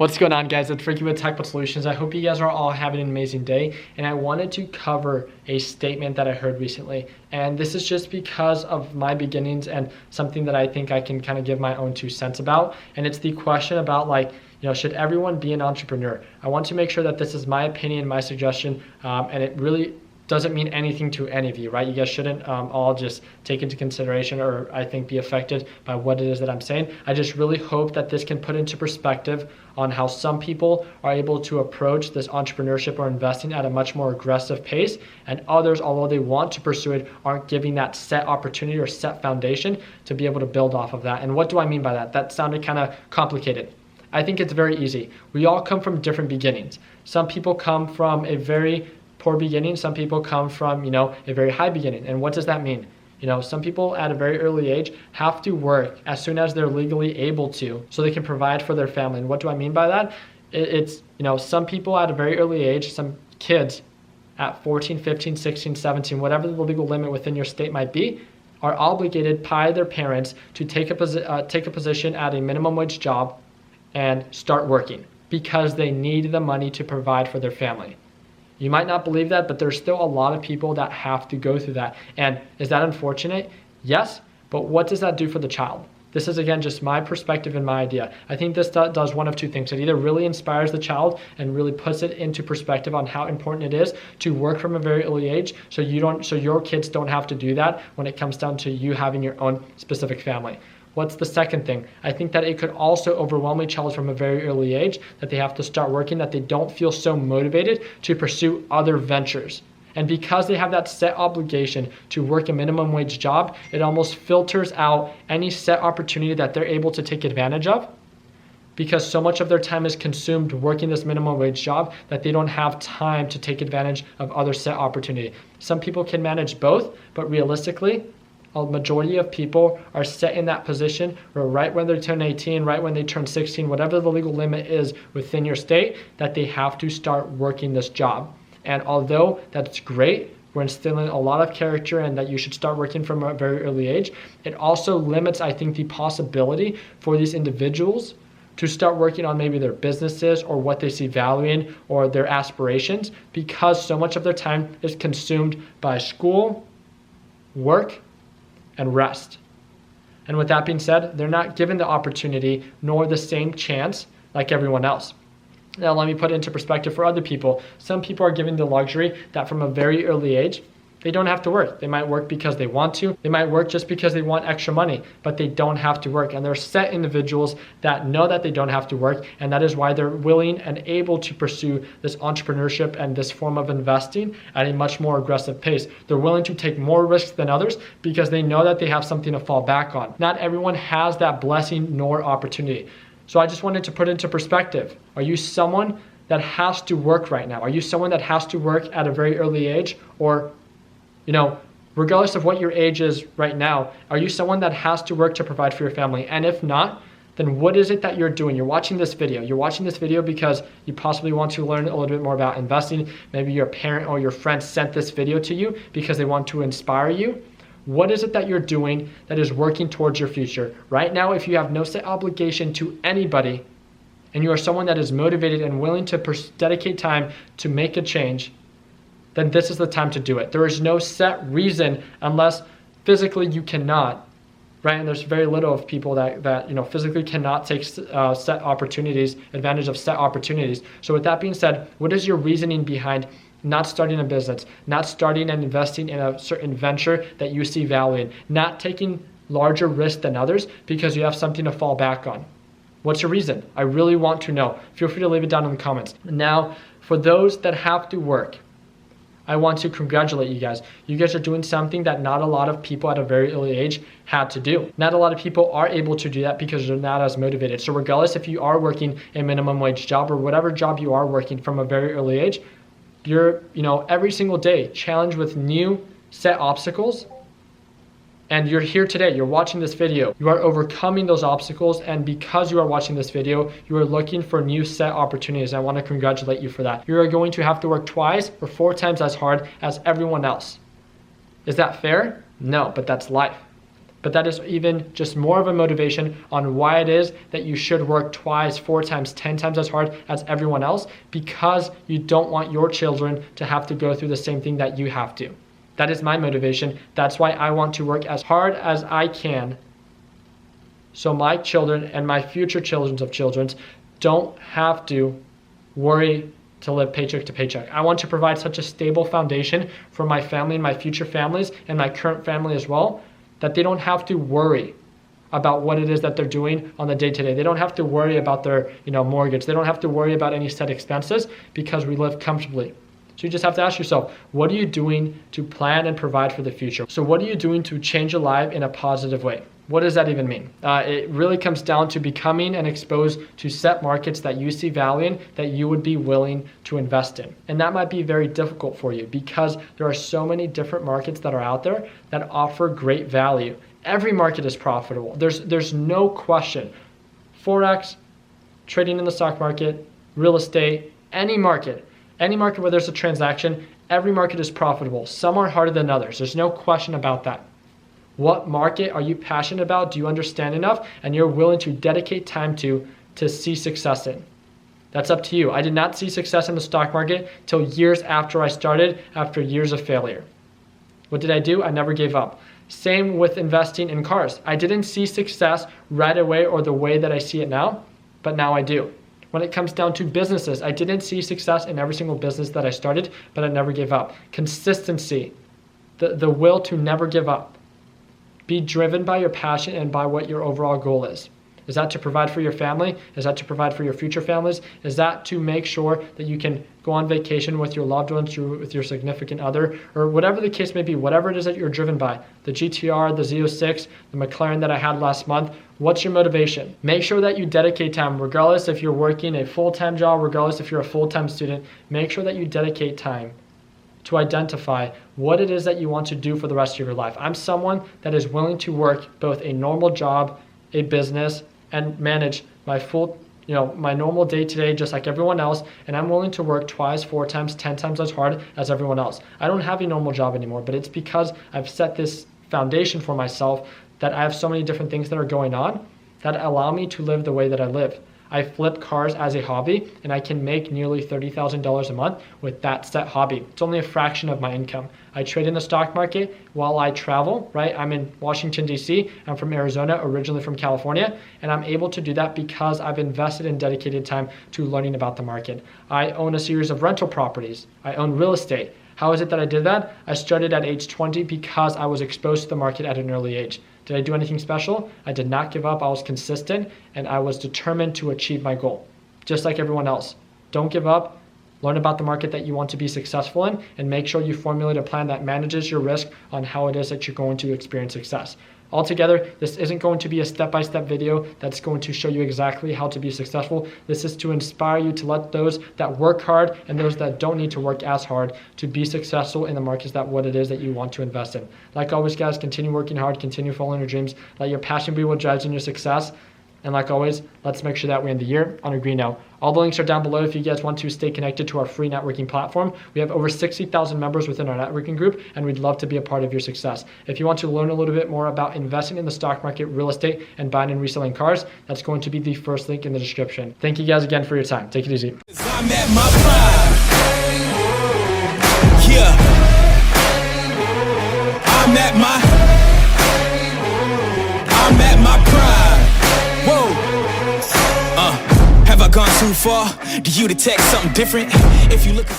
What's going on, guys? It's Ricky with Technical Solutions. I hope you guys are all having an amazing day, and I wanted to cover a statement that I heard recently, and this is just because of my beginnings and something that I think I can kind of give my own 2 cents about, and it's the question about should everyone be an entrepreneur? I want to make sure that this is my opinion, my suggestion, and it really doesn't mean anything to any of you, right? You guys shouldn't all just take into consideration or I think be affected by what it is that I'm saying. I just really hope that this can put into perspective on how some people are able to approach this entrepreneurship or investing at a much more aggressive pace, and others, although they want to pursue it, aren't giving that set opportunity or set foundation to be able to build off of that. And what do I mean by that? That sounded kind of complicated. I think it's very easy. We all come from different beginnings. Some people come from a very poor beginning. Some people come from, a very high beginning. And what does that mean? Some people at a very early age have to work as soon as they're legally able to so they can provide for their family. And what do I mean by that? It's some people at a very early age, some kids at 14, 15, 16, 17, whatever the legal limit within your state might be, are obligated by their parents to take a position at a minimum wage job and start working because they need the money to provide for their family. You might not believe that, but there's still a lot of people that have to go through that. And is that unfortunate? Yes, but what does that do for the child? This is, again, just my perspective and my idea. I think this does one of 2 things. It either really inspires the child and really puts it into perspective on how important it is to work from a very early age so your kids don't have to do that when it comes down to you having your own specific family. What's the second thing? I think that it could also overwhelm a child from a very early age, that they have to start working, that they don't feel so motivated to pursue other ventures. And because they have that set obligation to work a minimum wage job, it almost filters out any set opportunity that they're able to take advantage of, because so much of their time is consumed working this minimum wage job that they don't have time to take advantage of other set opportunity. Some people can manage both, but realistically, a majority of people are set in that position where right when they turn 18, right when they turn 16, whatever the legal limit is within your state, that they have to start working this job. And although that's great, we're instilling a lot of character and that you should start working from a very early age, it also limits, I think, the possibility for these individuals to start working on maybe their businesses or what they see value in or their aspirations, because so much of their time is consumed by school, work, and rest. And with that being said, they're not given the opportunity nor the same chance like everyone else. Now, let me put it into perspective for other people. Some people are given the luxury that from a very early age, they don't have to work. They might work because they want to. They might work just because they want extra money, but they don't have to work. And there are set individuals that know that they don't have to work, and that is why they're willing and able to pursue this entrepreneurship and this form of investing at a much more aggressive pace. They're willing to take more risks than others because they know that they have something to fall back on. Not everyone has that blessing nor opportunity. So I just wanted to put into perspective. Are you someone that has to work right now? Are you someone that has to work at a very early age? Or regardless of what your age is right now, are you someone that has to work to provide for your family? And if not, then what is it that you're doing? You're watching this video. You're watching this video because you possibly want to learn a little bit more about investing. Maybe your parent or your friend sent this video to you because they want to inspire you. What is it that you're doing that is working towards your future? Right now, if you have no set obligation to anybody and you are someone that is motivated and willing to dedicate time to make a change, then this is the time to do it. There is no set reason unless physically you cannot, right? And there's very little of people that physically cannot take set opportunities, advantage of set opportunities. So with that being said, what is your reasoning behind not starting a business, not starting and investing in a certain venture that you see value in, not taking larger risks than others because you have something to fall back on? What's your reason? I really want to know. Feel free to leave it down in the comments. Now, for those that have to work, I want to congratulate you guys. You guys are doing something that not a lot of people at a very early age had to do. Not a lot of people are able to do that because they're not as motivated. So regardless if you are working a minimum wage job or whatever job you are working from a very early age, you're, every single day challenged with new set obstacles. And you're here today, you're watching this video, you are overcoming those obstacles, and because you are watching this video, you are looking for new set opportunities. I want to congratulate you for that. You are going to have to work twice or 4 times as hard as everyone else. Is that fair? No, but that's life. But that is even just more of a motivation on why it is that you should work twice, 4 times, 10 times as hard as everyone else, because you don't want your children to have to go through the same thing that you have to. That is my motivation. That's why I want to work as hard as I can so my children and my future children's don't have to worry to live paycheck to paycheck. I want to provide such a stable foundation for my family and my future families and my current family as well, that they don't have to worry about what it is that they're doing on the day-to-day. They don't have to worry about their mortgage. They don't have to worry about any set expenses because we live comfortably. So you just have to ask yourself, what are you doing to plan and provide for the future? So what are you doing to change your life in a positive way? What does that even mean? It really comes down to becoming and exposed to set markets that you see value in, that you would be willing to invest in. And that might be very difficult for you because there are so many different markets that are out there that offer great value. Every market is profitable. There's no question. Forex, trading in the stock market, real estate, any market where there's a transaction, every market is profitable. Some are harder than others. There's no question about that. What market are you passionate about? Do you understand enough? And you're willing to dedicate time to see success in? That's up to you. I did not see success in the stock market till years after I started, after years of failure. What did I do? I never gave up. Same with investing in cars. I didn't see success right away or the way that I see it now, but now I do. When it comes down to businesses, I didn't see success in every single business that I started, but I never gave up. Consistency, the will to never give up. Be driven by your passion and by what your overall goal is. Is that to provide for your family? Is that to provide for your future families? Is that to make sure that you can go on vacation with your loved ones, with your significant other, or whatever the case may be, whatever it is that you're driven by, the GTR, the Z06, the McLaren that I had last month, what's your motivation? Make sure that you dedicate time, regardless if you're working a full-time job, regardless if you're a full-time student, make sure that you dedicate time to identify what it is that you want to do for the rest of your life. I'm someone that is willing to work both a normal job, a business, and manage my full, my normal day-to-day just like everyone else, and I'm willing to work twice, 4 times, 10 times as hard as everyone else. I don't have a normal job anymore, but it's because I've set this foundation for myself that I have so many different things that are going on that allow me to live the way that I live. I flip cars as a hobby, and I can make nearly $30,000 a month with that set hobby. It's only a fraction of my income. I trade in the stock market while I travel, right? I'm in Washington, D.C. I'm from Arizona, originally from California, and I'm able to do that because I've invested and dedicated time to learning about the market. I own a series of rental properties. I own real estate. How is it that I did that? I started at age 20 because I was exposed to the market at an early age. Did I do anything special? I did not give up. I was consistent, and I was determined to achieve my goal, just like everyone else. Don't give up. Learn about the market that you want to be successful in, and make sure you formulate a plan that manages your risk on how it is that you're going to experience success. Altogether, this isn't going to be a step-by-step video that's going to show you exactly how to be successful. This is to inspire you to let those that work hard and those that don't need to work as hard to be successful in the markets that what it is that you want to invest in. Like always, guys, continue working hard, continue following your dreams. Let your passion be what drives in your success. And like always, let's make sure that we end the year on a green note. All the links are down below if you guys want to stay connected to our free networking platform. We have over 60,000 members within our networking group, and we'd love to be a part of your success. If you want to learn a little bit more about investing in the stock market, real estate, and buying and reselling cars, that's going to be the first link in the description. Thank you guys again for your time. Take it easy. I'm at my prime. Yeah. I'm at my prime. Whoa. Have I gone too far? Do you detect something different? If you look at